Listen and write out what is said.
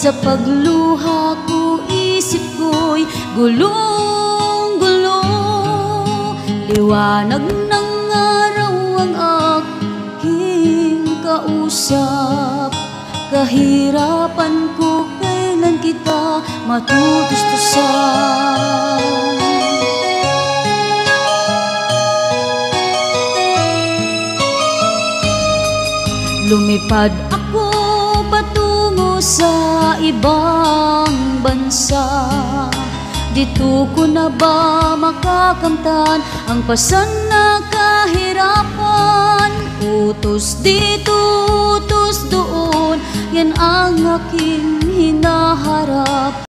Sa pagluha ko, isip ko'y gulong-gulo. Liwanag ng araw ang aking kausap. Kahirapan ko, kailan kita matutustusan. Lumipad ako patungo sa ibang bansa. Dito ko na ba makakamtan ang pasan na kahirapan? Utos dito, utos doon, yan ang aking hinaharap.